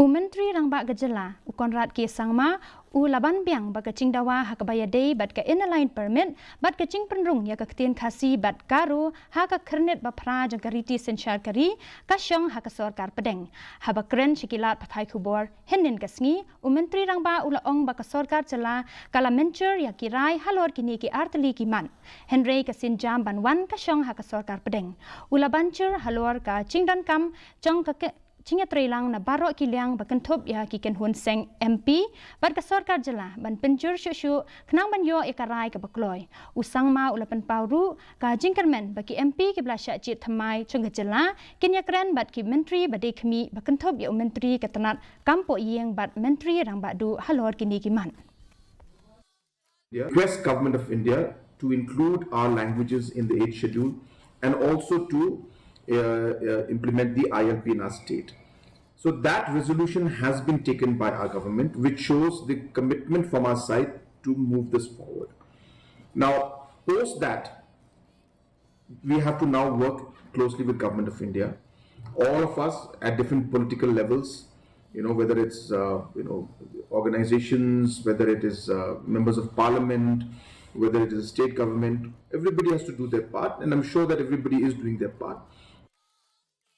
Myntri Rangbah gejala ukonrat ke sangma laban Biang ba kacing dawa hakabaya day bat ka inline permit bat ka Jingpynrung ya ka Ktien Khasi bat Garo ha ka kernet ba pra jang kariti sensyar kari ka Shong ha ka Sorkar pedeng ha ba kren shikilat pathai kubor henin kasngi Myntri Rangbah ulaong ba ka Sorkar cela kala menture ya kirai halor kini ki arteli ki man Henry ka sinjam banwan ka Shong ha ka Sorkar pedeng ulabancher halor ka Jingdan kam jong ka Cinga terilang na barok kiliang bakentop ya kiken hun seng MP bad ka Sorkar jela ban penjur syusyu kenang ban yo ikarai ka bakloy usang ma ulapan pauru ka jingkermen bagi MP ki blasya cit thamai chunga jela kenya kren bad ki Myntri bade khmi bakentop ya Myntri ka tanat kampo yeng bad Myntri Rangbah du halor kini ki man. Request Government of India to include our languages in the 8th schedule and also to implement the ILP in our state. So that resolution has been taken by our government, which shows the commitment from our side to move this forward. Now, post that, we have to now work closely with Government of India. All of us at different political levels, whether it's organizations, whether it is members of parliament, whether it is state government, everybody has to do their part, and I'm sure that everybody is doing their part.